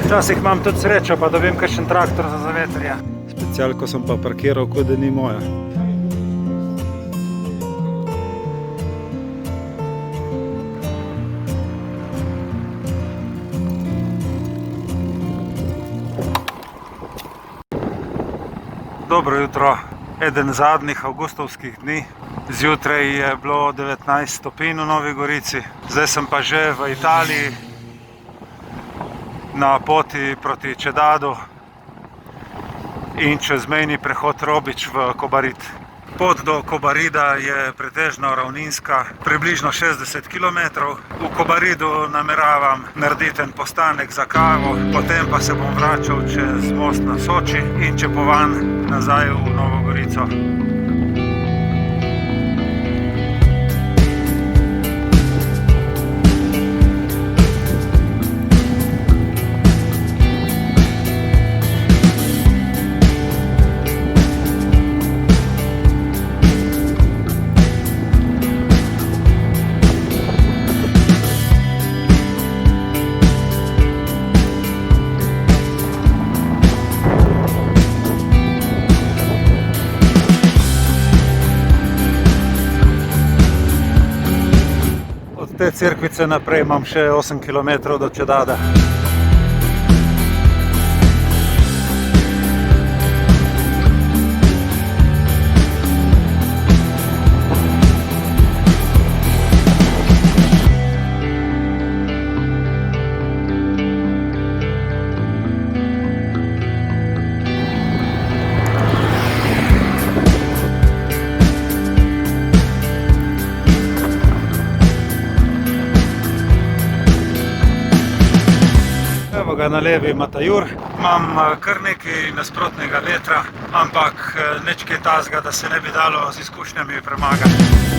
Včasih imam tudi srečo, pa dobim kakšen traktor za zavetrje. Specialko sem pa parkiral, kot da ni moja. Dobro jutro. Eden zadnjih avgustovskih dni. Zjutraj je bilo 19 stopinj v Novi Gorici. Zdaj sem pa že v Italiji na poti proti Čedadu in čez mejni prehod Robič v Kobarid. Pot do Kobarida je pretežno ravninska, približno 60 km. V Kobaridu nameravam narediti en postanek za kavo, potem pa se bom vračal čez most na Soči in Čepovan nazaj v Novo Gorico. Od te cerkvice naprej imam še 8 km do Čedada. Evo ga na levi Matajur. Imam kar nekaj nasprotnega vetra, ampak nič kaj takega, da se ne bi dalo z izkušnjami premagati.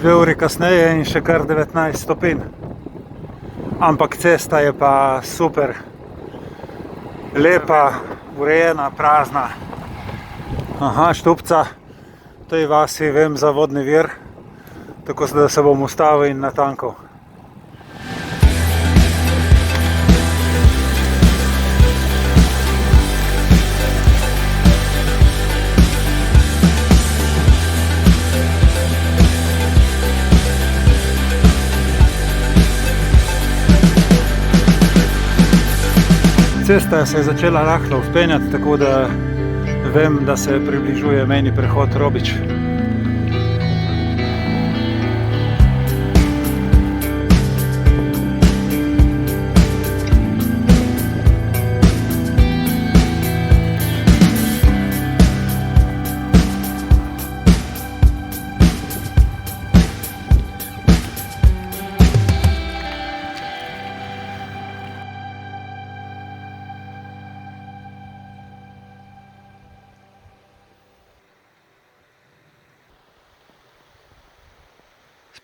Dve uri kasneje in še kar 19 stopinj. Ampak cesta je pa super. Lepa, urejena, prazna. Aha, Štupca. V tej vasi vem za vodni vir, tako da se bom ustavil in natankal. Cesta se je začela rahlo vzpenjati, tako da vem, da se približuje mejni prehod Robič.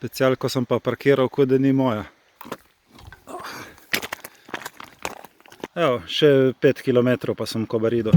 Specialko sem pa parkiral, kot da ni moja. Evo, še 5 km pa sem v Kobaridu.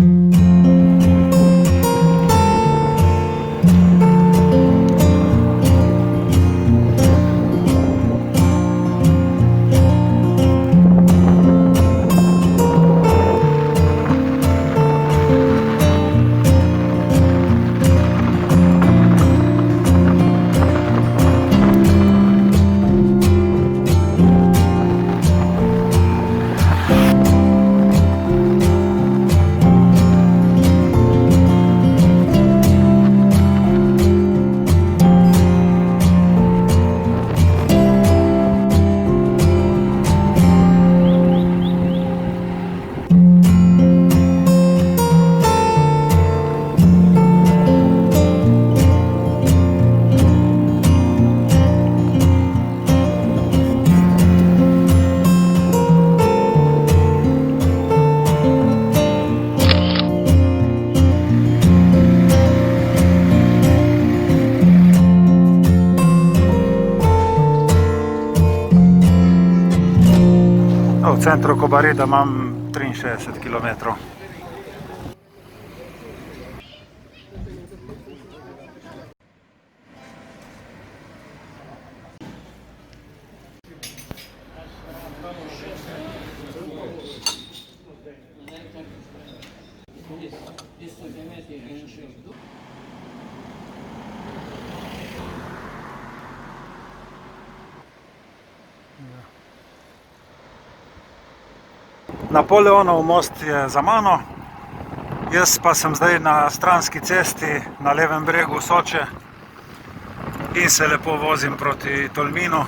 centru Kobarida imam 63 km. Napoleonov most je za mano, jaz pa sem zdaj na stranski cesti na levem bregu Soče in se lepo vozim proti Tolminu.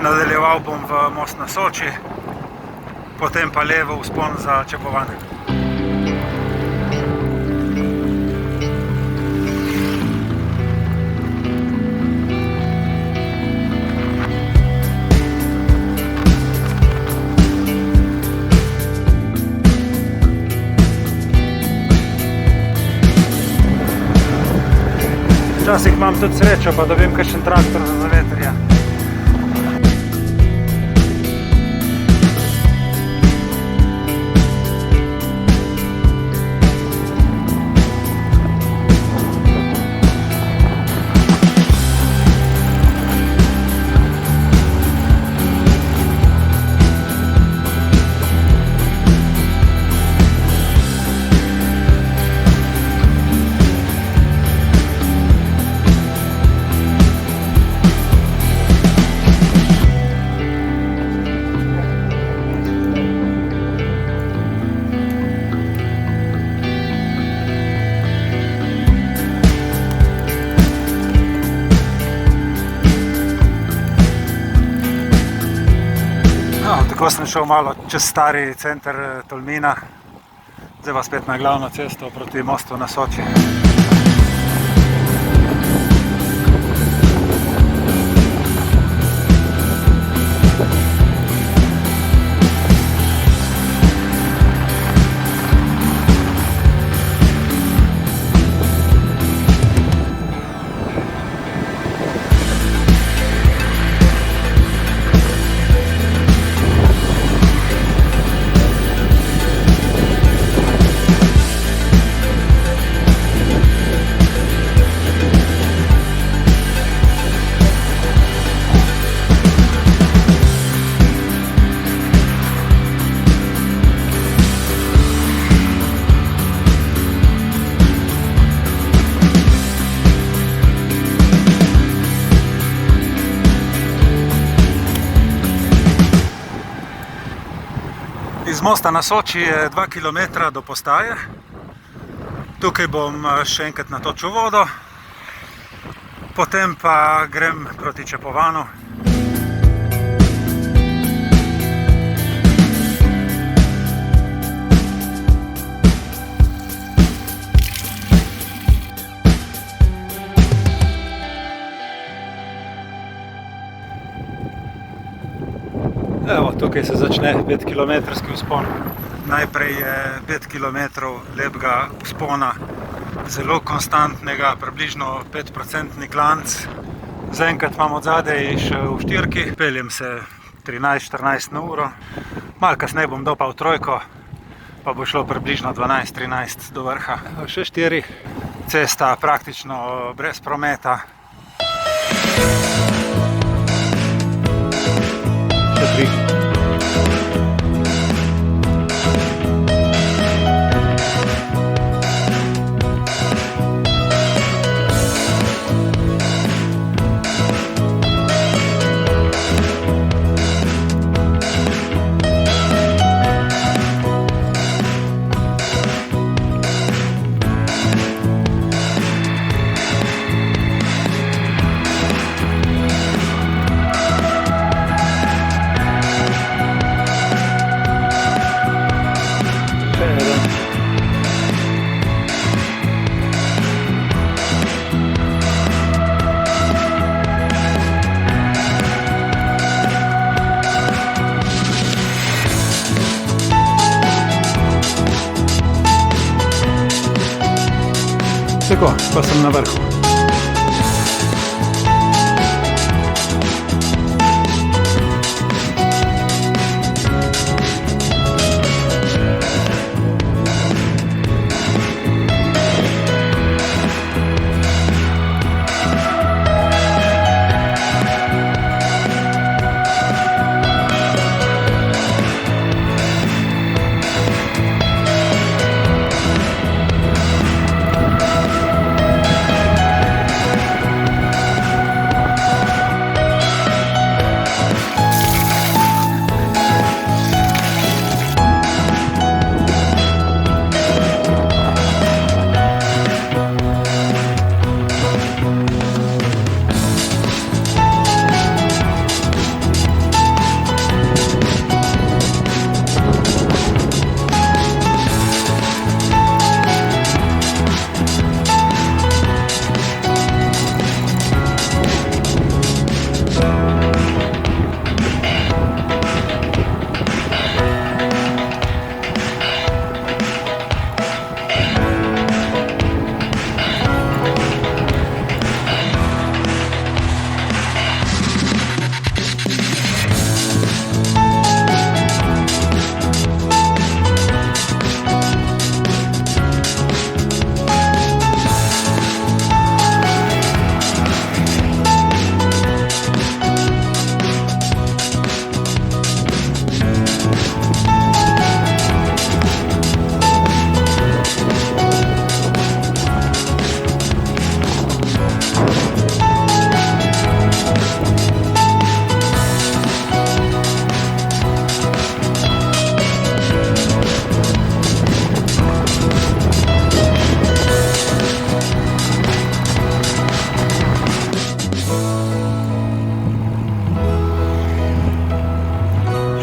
Nadaljeval bom v most na Soči, potem pa levo vzpon za Čepovan. Včasih imam tudi srečo, pa dobim kakšen traktor za zavetrje. Tako sem šel malo čez stari center Tolmina, zdaj pa spet na glavno cesto proti mostu na Soči. Iz mosta na Soči je 2 km do postaje. Tukaj bom še enkrat natočil vodo, potem pa grem proti Čepovanu. Evo, tukaj se začne 5-kilometrski vzpon. Najprej je 5 km lepega vzpona, zelo konstantnega, približno 5% klanc. Zaenkrat imam od zadaj še v štirki, peljem se 13-14 na uro. Malo kasneje bom dopal trojko, pa bo šlo približno 12-13 do vrha. Še 4, cesta praktično brez prometa. Še 3. Tako, pa sem na vrhu.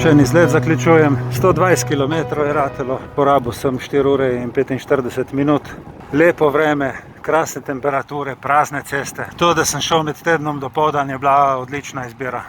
Današnji izlet zaključujem. 120 km je ratelo, porabil sem 4 ure in 45 minut. Lepo vreme, krasne temperature, prazne ceste. To, da sem šel med tednom dopoldan, je bila odlična izbira.